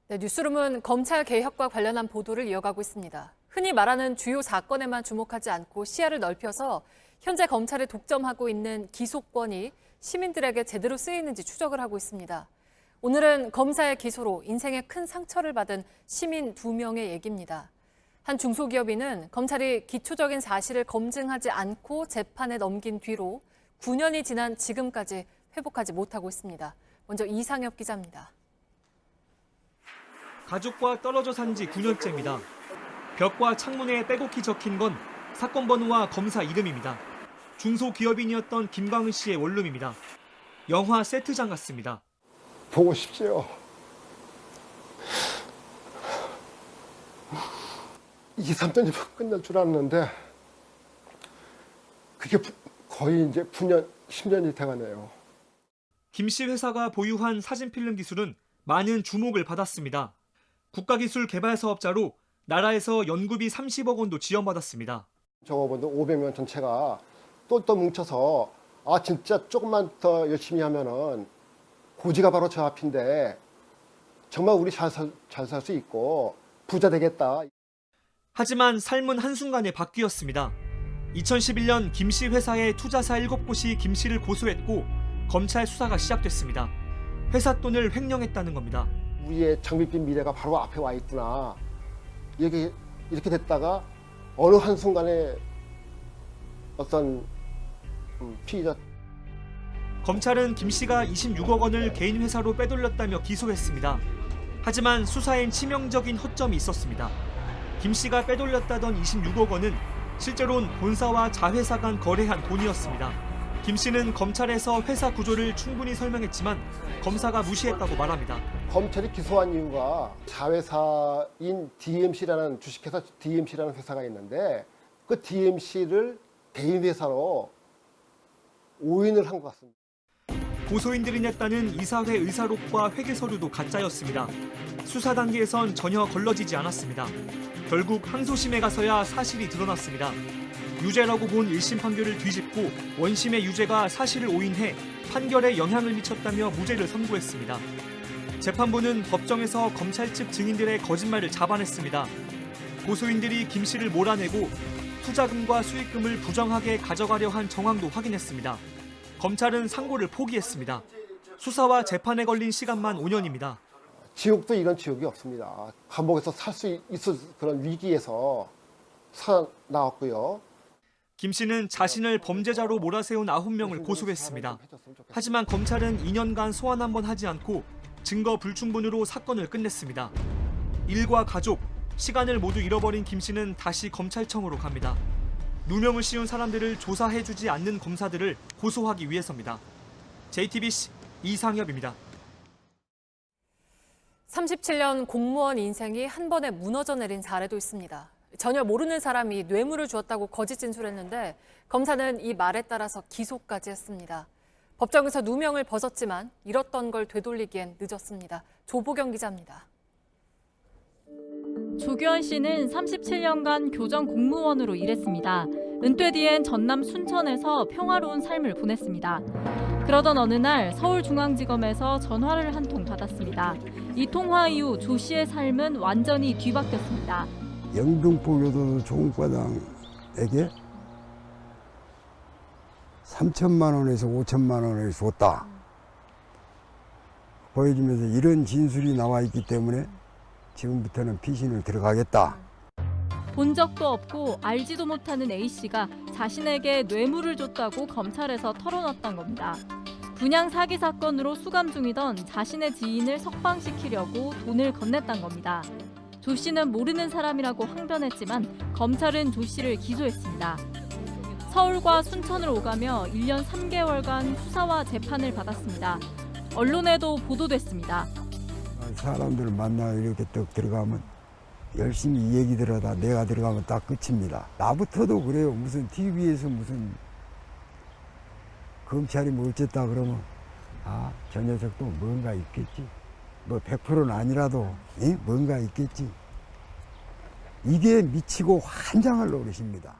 네, 뉴스룸은 검찰 개혁과 관련한 보도를 이어가고 있습니다. 흔히 말하는 주요 사건에만 주목하지 않고 시야를 넓혀서 현재 검찰이 독점하고 있는 기소권이 시민들에게 제대로 쓰이는지 추적을 하고 있습니다. 오늘은 검사의 기소로 인생에 큰 상처를 받은 시민 2명의 얘기입니다. 한 중소기업인은 검찰이 기초적인 사실을 검증하지 않고 재판에 넘긴 뒤로 9년이 지난 지금까지 회복하지 못하고 있습니다. 먼저 이상엽 기자입니다. 가족과 떨어져 산 지 9년째입니다. 벽과 창문에 빼곡히 적힌 건 사건 번호와 검사 이름입니다. 중소기업인이었던 김광은 씨의 원룸입니다. 영화 세트장 같습니다. 보고 싶지요. 2, 3년이면 끝날 줄 알았는데 그게 거의 이제 9년, 10년이 돼가네요. 김 씨 회사가 보유한 사진필름 기술은 많은 주목을 받았습니다. 국가기술개발사업자로 나라에서 연구비 30억 원도 지원받았습니다. 적어봐도 500명 전체가 똘똘 뭉쳐서 진짜 조금만 더 열심히 하면은 고지가 바로 저 앞인데 정말 우리 잘 살 수 있고 부자 되겠다. 하지만 삶은 한순간에 바뀌었습니다. 2011년 김 씨 회사의 투자사 7곳이 김 씨를 고소했고 검찰 수사가 시작됐습니다. 회사 돈을 횡령했다는 겁니다. 우리의 장밋빛 미래가 바로 앞에 와 있구나. 이렇게 됐다가 어느 한순간에 어떤 피의자. 검찰은 김 씨가 26억 원을 개인 회사로 빼돌렸다며 기소했습니다. 하지만 수사엔 치명적인 허점이 있었습니다. 김 씨가 빼돌렸다던 26억 원은 실제로는 본사와 자회사 간 거래한 돈이었습니다. 김 씨는 검찰에서 회사 구조를 충분히 설명했지만 검사가 무시했다고 말합니다. 검찰이 기소한 이유가 자회사인 DMC라는 주식회사 DMC라는 회사가 있는데 그 DMC를 개인 회사로 오인을 한 것 같습니다. 고소인들이 냈다는 이사회 의사록과 회계서류도 가짜였습니다. 수사 단계에선 전혀 걸러지지 않았습니다. 결국 항소심에 가서야 사실이 드러났습니다. 유죄라고 본 1심 판결을 뒤집고 원심의 유죄가 사실을 오인해 판결에 영향을 미쳤다며 무죄를 선고했습니다. 재판부는 법정에서 검찰 측 증인들의 거짓말을 잡아냈습니다. 고소인들이 김 씨를 몰아내고 투자금과 수익금을 부정하게 가져가려 한 정황도 확인했습니다. 검찰은 상고를 포기했습니다. 수사와 재판에 걸린 시간만 5년입니다. 지옥도 이런 지옥이 없습니다. 감옥에서 살 수 있을 그런 위기에서 살아나왔고요. 김 씨는 자신을 범죄자로 몰아세운 9명을 고소했습니다. 하지만 검찰은 2년간 소환 한 번 하지 않고 증거 불충분으로 사건을 끝냈습니다. 일과 가족, 시간을 모두 잃어버린 김 씨는 다시 검찰청으로 갑니다. 누명을 씌운 사람들을 조사해주지 않는 검사들을 고소하기 위해서입니다. JTBC 이상엽입니다. 37년 공무원 인생이 한 번에 무너져 내린 사례도 있습니다. 전혀 모르는 사람이 뇌물을 주었다고 거짓 진술했는데 검사는 이 말에 따라서 기소까지 했습니다. 법정에서 누명을 벗었지만 잃었던 걸 되돌리기엔 늦었습니다. 조보경 기자입니다. 조규현 씨는 37년간 교정 공무원으로 일했습니다. 은퇴 뒤엔 전남 순천에서 평화로운 삶을 보냈습니다. 그러던 어느 날 서울중앙지검에서 전화를 한 통 받았습니다. 이 통화 이후 조 씨의 삶은 완전히 뒤바뀌었습니다. 영등포 교도소 총과장에게 3천만 원에서 5천만 원을 줬다. 보여주면서 이런 진술이 나와 있기 때문에 지금부터는 피신을 들어가겠다. 본 적도 없고 알지도 못하는 A씨가 자신에게 뇌물을 줬다고 검찰에서 털어놨던 겁니다. 분양 사기 사건으로 수감 중이던 자신의 지인을 석방시키려고 돈을 건넸던 겁니다. 조 씨는 모르는 사람이라고 항변했지만 검찰은 조 씨를 기소했습니다. 서울과 순천을 오가며 1년 3개월간 수사와 재판을 받았습니다. 언론에도 보도됐습니다. 사람들을 만나 이렇게 딱 들어가면 열심히 이 얘기들 하다 내가 들어가면 딱 끝입니다. 나부터도 그래요. 무슨 TV에서 무슨 검찰이 뭐 어쨌다 그러면 저 녀석도 뭔가 있겠지. 뭐 100%는 아니라도 뭔가 있겠지. 이게 미치고 환장할 노릇입니다.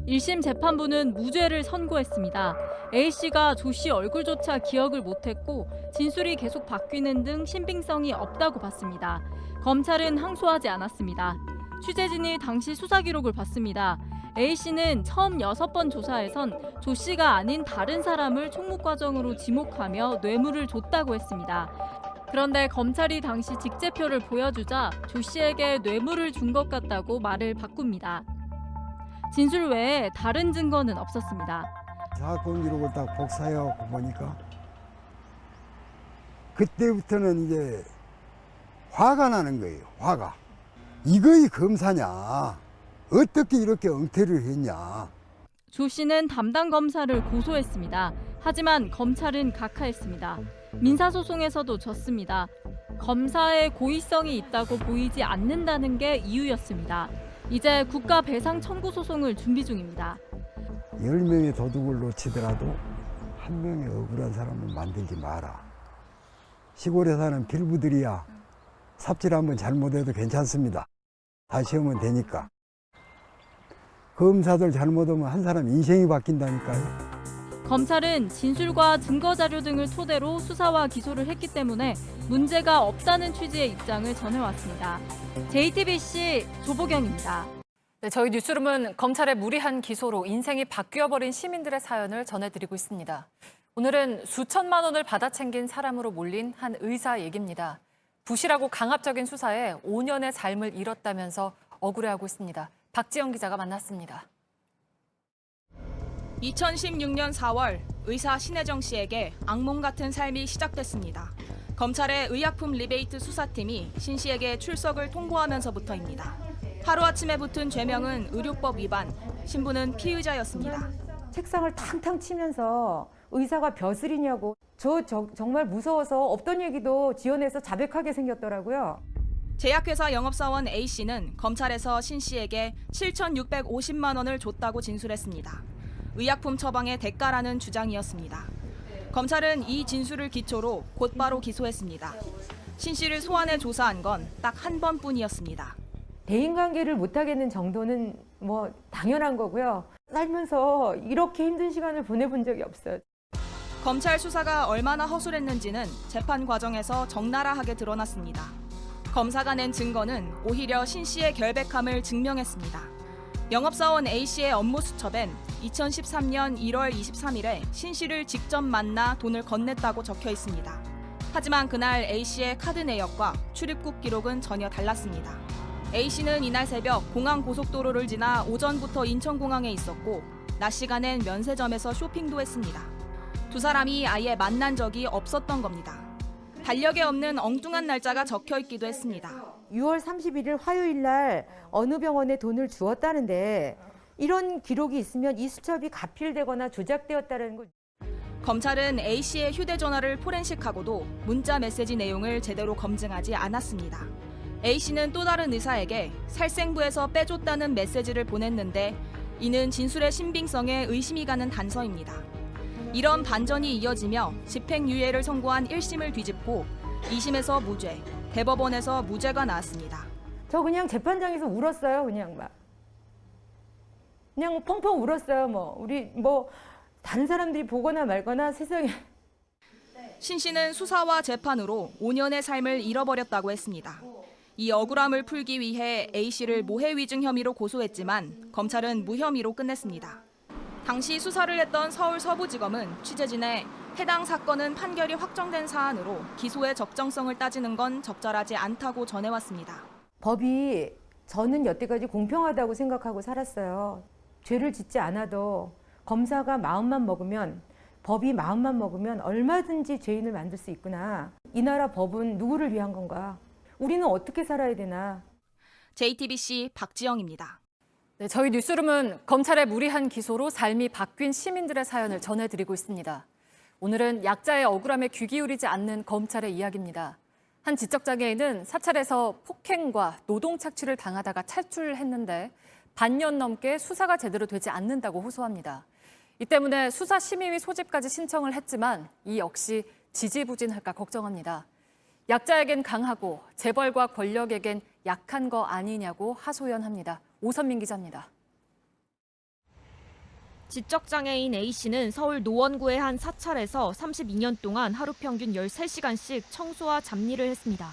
1심 재판부는 무죄를 선고했습니다. A씨가 조 씨 얼굴조차 기억을 못했고 진술이 계속 바뀌는 등 신빙성이 없다고 봤습니다. 검찰은 항소하지 않았습니다. 취재진이 당시 수사 기록을 봤습니다. A씨는 처음 6번 조사에선 조 씨가 아닌 다른 사람을 총무 과정으로 지목하며 뇌물을 줬다고 했습니다. 그런데 검찰이 당시 직제표를 보여주자 조 씨에게 뇌물을 준 것 같다고 말을 바꿉니다. 진술 외에 다른 증거는 없었습니다. 사건 기록을 딱 복사해갖고 보니까 그때부터는 이제 화가 나는 거예요. 화가. 이거이 검사냐. 어떻게 이렇게 엉터리를 했냐. 조 씨는 담당 검사를 고소했습니다. 하지만 검찰은 각하했습니다. 민사소송에서도 졌습니다. 검사의 고의성이 있다고 보이지 않는다는 게 이유였습니다. 이제 국가 배상 청구 소송을 준비 중입니다. 10명의 도둑을 놓치더라도 한 명의 억울한 사람을 만들지 마라. 시골에 사는 필부들이야 삽질 한번 잘못해도 괜찮습니다. 다시 하면 되니까. 검사들 잘못하면 한 사람 인생이 바뀐다니까요. 검찰은 진술과 증거 자료 등을 토대로 수사와 기소를 했기 때문에 문제가 없다는 취지의 입장을 전해왔습니다. JTBC 조보경입니다. 네, 저희 뉴스룸은 검찰의 무리한 기소로 인생이 바뀌어버린 시민들의 사연을 전해드리고 있습니다. 오늘은 수천만 원을 받아 챙긴 사람으로 몰린 한 의사 얘기입니다. 부실하고 강압적인 수사에 5년의 삶을 잃었다면서 억울해하고 있습니다. 박지영 기자가 만났습니다. 2016년 4월 의사 신혜정 씨에게 악몽 같은 삶이 시작됐습니다. 검찰의 의약품 리베이트 수사팀이 신 씨에게 출석을 통보하면서부터입니다. 하루아침에 붙은 죄명은 의료법 위반, 신부는 피의자였습니다. 책상을 탕탕 치면서 의사가 벼슬이냐고 정말 무서워서 없던 얘기도 지어내서 자백하게 생겼더라고요. 제약회사 영업사원 A씨는 검찰에서 신 씨에게 7,650만 원을 줬다고 진술했습니다. 의약품 처방의 대가라는 주장이었습니다. 검찰은 이 진술을 기초로 곧바로 기소했습니다. 신 씨를 소환해 조사한 건 딱 한 번뿐이었습니다. 대인관계를 못하겠는 정도는 뭐 당연한 거고요. 살면서 이렇게 힘든 시간을 보내본 적이 없어요. 검찰 수사가 얼마나 허술했는지는 재판 과정에서 적나라하게 드러났습니다. 검사가 낸 증거는 오히려 신 씨의 결백함을 증명했습니다. 영업사원 A씨의 업무 수첩엔 2013년 1월 23일에 신 씨를 직접 만나 돈을 건넸다고 적혀 있습니다. 하지만 그날 A씨의 카드 내역과 출입국 기록은 전혀 달랐습니다. A씨는 이날 새벽 공항 고속도로를 지나 오전부터 인천공항에 있었고 낮 시간엔 면세점에서 쇼핑도 했습니다. 두 사람이 아예 만난 적이 없었던 겁니다. 달력에 없는 엉뚱한 날짜가 적혀 있기도 했습니다. 6월 31일 화요일 날 어느 병원에 돈을 주었다는데 이런 기록이 있으면 이 수첩이 가필되거나 조작되었다는 거. 검찰은 A씨의 휴대전화를 포렌식하고도 문자 메시지 내용을 제대로 검증하지 않았습니다. A씨는 또 다른 의사에게 살생부에서 빼줬다는 메시지를 보냈는데 이는 진술의 신빙성에 의심이 가는 단서입니다. 이런 반전이 이어지며 집행유예를 선고한 1심을 뒤집고 2심에서 무죄, 대법원에서 무죄가 나왔습니다. 저 그냥 재판장에서 울었어요. 그냥 펑펑 울었어요. 우리 다른 사람들이 보거나 말거나 세상에. 신 씨는 수사와 재판으로 5년의 삶을 잃어버렸다고 했습니다. 이 억울함을 풀기 위해 A씨를 모해위증 혐의로 고소했지만 검찰은 무혐의로 끝냈습니다. 당시 수사를 했던 서울 서부지검은 취재진에 해당 사건은 판결이 확정된 사안으로 기소의 적정성을 따지는 건 적절하지 않다고 전해왔습니다. 법이 저는 여태까지 공평하다고 생각하고 살았어요. 죄를 짓지 않아도 검사가 마음만 먹으면, 법이 마음만 먹으면 얼마든지 죄인을 만들 수 있구나. 이 나라 법은 누구를 위한 건가? 우리는 어떻게 살아야 되나? JTBC 박지영입니다. 네, 저희 뉴스룸은 검찰의 무리한 기소로 삶이 바뀐 시민들의 사연을 전해드리고 있습니다. 오늘은 약자의 억울함에 귀 기울이지 않는 검찰의 이야기입니다. 한 지적장애인은 사찰에서 폭행과 노동 착취를 당하다가 탈출을 했는데 반년 넘게 수사가 제대로 되지 않는다고 호소합니다. 이 때문에 수사심의위 소집까지 신청을 했지만 이 역시 지지부진할까 걱정합니다. 약자에겐 강하고 재벌과 권력에겐 약한 거 아니냐고 하소연합니다. 오선민 기자입니다. 지적장애인 A씨는 서울 노원구의 한 사찰에서 32년 동안 하루 평균 13시간씩 청소와 잡일을 했습니다.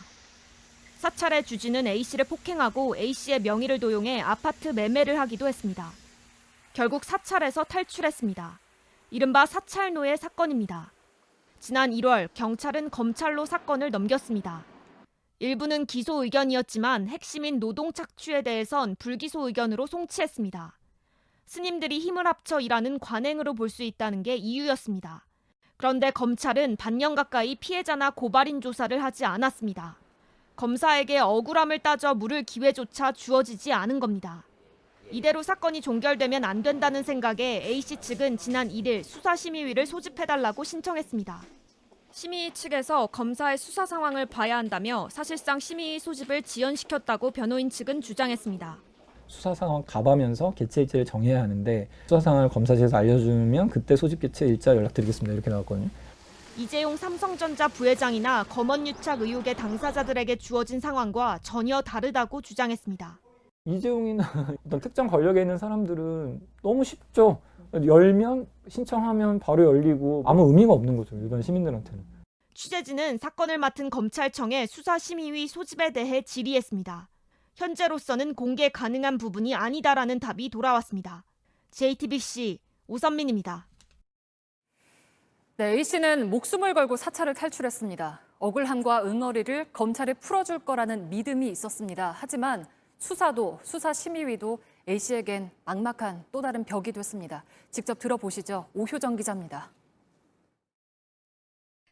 사찰의 주지는 A씨를 폭행하고 A씨의 명의를 도용해 아파트 매매를 하기도 했습니다. 결국 사찰에서 탈출했습니다. 이른바 사찰노예 사건입니다. 지난 1월 경찰은 검찰로 사건을 넘겼습니다. 일부는 기소 의견이었지만 핵심인 노동 착취에 대해선 불기소 의견으로 송치했습니다. 스님들이 힘을 합쳐 일하는 관행으로 볼 수 있다는 게 이유였습니다. 그런데 검찰은 반년 가까이 피해자나 고발인 조사를 하지 않았습니다. 검사에게 억울함을 따져 물을 기회조차 주어지지 않은 겁니다. 이대로 사건이 종결되면 안 된다는 생각에 A씨 측은 지난 1일 수사심의위를 소집해달라고 신청했습니다. 심의위 측에서 검사의 수사 상황을 봐야 한다며 사실상 심의위 소집을 지연시켰다고 변호인 측은 주장했습니다. 수사 상황 가봐면서 개최 일자를 정해야 하는데 수사 상황을 검사실에서 알려주면 그때 소집 개최 일자 연락드리겠습니다. 이렇게 나왔거든요. 이재용 삼성전자 부회장이나 검언유착 의혹의 당사자들에게 주어진 상황과 전혀 다르다고 주장했습니다. 이재용이나 어떤 특정 권력에 있는 사람들은 너무 쉽죠. 열면 신청하면 바로 열리고 아무 의미가 없는 거죠. 일반 시민들한테는. 취재진은 사건을 맡은 검찰청의 수사심의위 소집에 대해 질의했습니다. 현재로서는 공개 가능한 부분이 아니다라는 답이 돌아왔습니다. JTBC 오선민입니다. 네, A씨는 목숨을 걸고 사찰을 탈출했습니다. 억울함과 응어리를 검찰에 풀어줄 거라는 믿음이 있었습니다. 하지만 수사도 수사심의위도 A씨에겐 막막한 또 다른 벽이 됐습니다. 직접 들어보시죠. 오효정 기자입니다.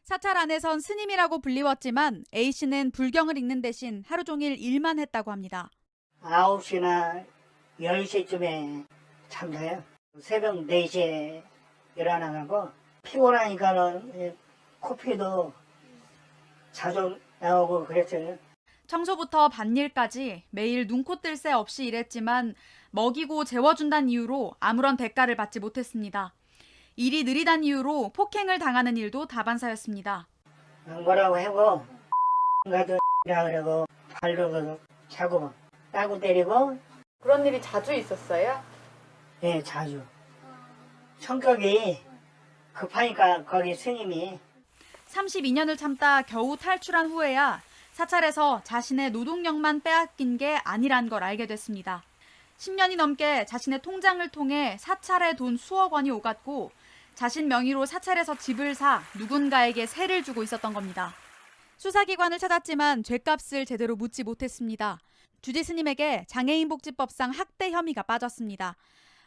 사찰 안에선 스님이라고 불리웠지만 A씨는 불경을 읽는 대신 하루 종일 일만 했다고 합니다. 9시나 10시쯤에 잠자요. 새벽 4시에 일어나고 피곤하니까는 코피도 자주 나오고 그랬어요. 청소부터 밭일까지 매일 눈코 뜰 새 없이 일했지만 먹이고 재워준다는 이유로 아무런 대가를 받지 못했습니다. 일이 느리다는 이유로 폭행을 당하는 일도 다반사였습니다. 뭐라고 하고 가도 라 그러고 발로 차고 따고 때리고. 그런 일이 자주 있었어요? 네, 자주. 성격이 급하니까 거기 스님이 32년을 참다 겨우 탈출한 후에야 사찰에서 자신의 노동력만 빼앗긴 게 아니란 걸 알게 됐습니다. 10년이 넘게 자신의 통장을 통해 사찰에 돈 수억 원이 오갔고 자신 명의로 사찰에서 집을 사 누군가에게 세를 주고 있었던 겁니다. 수사기관을 찾았지만 죗값을 제대로 묻지 못했습니다. 주지 스님에게 장애인복지법상 학대 혐의가 빠졌습니다.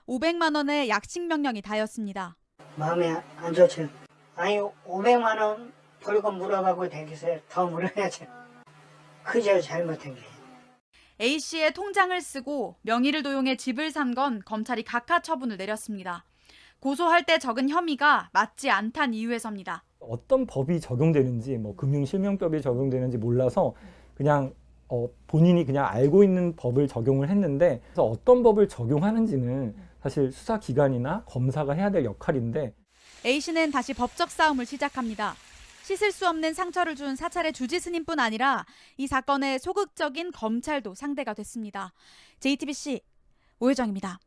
500만 원의 약식 명령이 다였습니다. 마음에 안 좋죠. 아니 500만 원 벌금 물어가고 되겠어요. 더 물어야죠. 그저 잘못한 게. A씨의 통장을 쓰고 명의를 도용해 집을 산 건 검찰이 각하 처분을 내렸습니다. 고소할 때 적은 혐의가 맞지 않다는 이유에서입니다. 어떤 법이 적용되는지 금융실명법이 적용되는지 몰라서 그냥 본인이 그냥 알고 있는 법을 적용을 했는데 그래서 어떤 법을 적용하는지는 사실 수사기관이나 검사가 해야 될 역할인데 A씨는 다시 법적 싸움을 시작합니다. 씻을 수 없는 상처를 준 사찰의 주지 스님뿐 아니라 이 사건의 소극적인 검찰도 상대가 됐습니다. JTBC 오효정입니다.